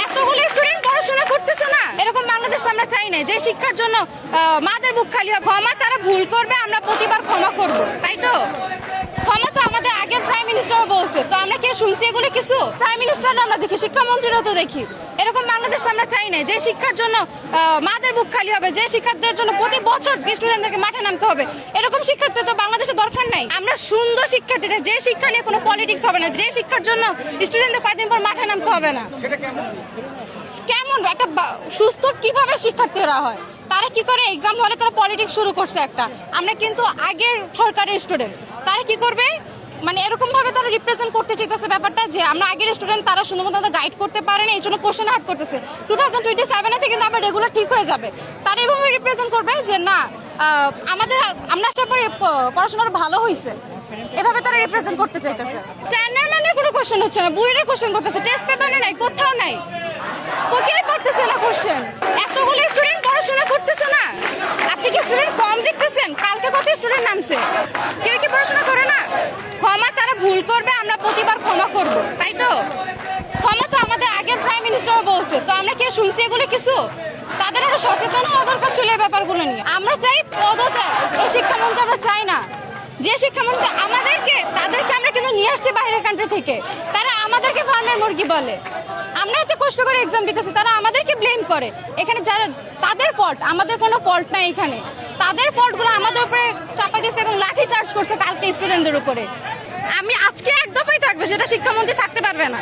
এতগুলো স্টুডেন্ট পড়াশোনা করতেছে না, এরকম বাংলাদেশ আমরা চাই না। যে শিক্ষার জন্য মাদের বুক খালি হবে। ক্ষমা তারা ভুল করবে, আমরা প্রতিবার ক্ষমা করব, তাই তো? ক্ষমা তো আমাদের আগের প্রাইম মিনিস্টারও বলছে, তো আমরা কি শুনছি এগুলো কিছু? প্রাইম মিনিস্টারও আমরা দেখি, শিক্ষামন্ত্রীরাও তো দেখি। এরকম বাংলাদেশ আমরা চাই না। যে শিক্ষার জন্য মাদের বুক খালি হবে, যে শিক্ষার্থীদের জন্য প্রতি বছর স্টুডেন্টদেরকে মাঠে নামতে হবে, এরকম শিক্ষার্থী তো বাংলাদেশে দরকার নাই। আমরা সুন্দর শিক্ষার্থী চাই, যে শিক্ষা নিয়ে কোনো পলিটিক্স হবে না, যে শিক্ষার জন্য স্টুডেন্টদের কয়েকদিন পর মাঠে নামতে হবে না। কেমন একটা সুস্থ কিভাবে শিক্ষার্থীরা হয়? তারা কি করে এক্সাম হলে তারা পলিটিক্স শুরু করছে একটা। আমরা কিন্তু আগের সরকারের স্টুডেন্ট, তারা কি করবে মানে এরকম ভাবে তারা রিপ্রেজেন্ট করতে চাইতেছে ব্যাপারটা যে আমরা আগের স্টুডেন্ট, তারা শুধুমাত্র গাইড করতে পারে না, এই জন্য কোশ্চেন হার্ড করতেছে। 2027 থেকে কিন্তু আবার রেগুলার ঠিক হয়ে যাবে। তারা এভাবে রিপ্রেজেন্ট করবে যে না আমরা আসার পরে পড়াশোনার ভালো হয়েছে, এভাবে তারা রিপ্রেজেন্ট করতে চাইতেছে। টেন্ডার মানে কোনো কোশ্চেন হচ্ছে না, বুয়েটের কোশ্চেন করতেছে, টেস্ট পেপারে নাই, কোথাও নাই, কোথায় করতেছে না কোশ্চেন। এতগুলো স্টুডেন্ট পড়াশোনা করতেছে না, আপনি কি স্টুডেন্ট কম দেখতেছেন? কালকে কত স্টুডেন্ট নামছে, কেউ কি পড়াশোনা করে না? ক্ষমা তারা ভুল করবে, আমরা প্রতিবার ক্ষমা করব, তাই তো? ক্ষমা তো আমাদের আগের প্রাইম মিনিস্টারও বলছে, তো আমরা কি শুনছি এগুলো কিছু? তাদের আরো সচেতন হওয়া দরকার ছিল এই ব্যাপারগুলো নিয়ে। আমরা চাই পদত্যাগ, এই শিক্ষামন্ত্রী আমরা চাই না। যে শিক্ষামন্ত্রী আমাদেরকে, তাদেরকে আমরা কিন্তু নিয়ে আসছি বাইরের কান্ট্রি থেকে, তারা আমাদেরকে ফার্মের মুরগি বলে। আমরা এত কষ্ট করে এক্সাম দিতেছি, তারা আমাদেরকে ব্লেম করে। এখানে যারা তাদের ফল্ট, আমাদের কোনো ফল্ট নাই এখানে। তাদের ফল্টগুলো আমাদের উপরে চাপা দিয়েছে এবং লাঠি চার্জ করছে কালকে স্টুডেন্টদের উপরে। আমি আজকে এক দফাই থাকবে, সেটা শিক্ষামন্ত্রী থাকতে পারবে না।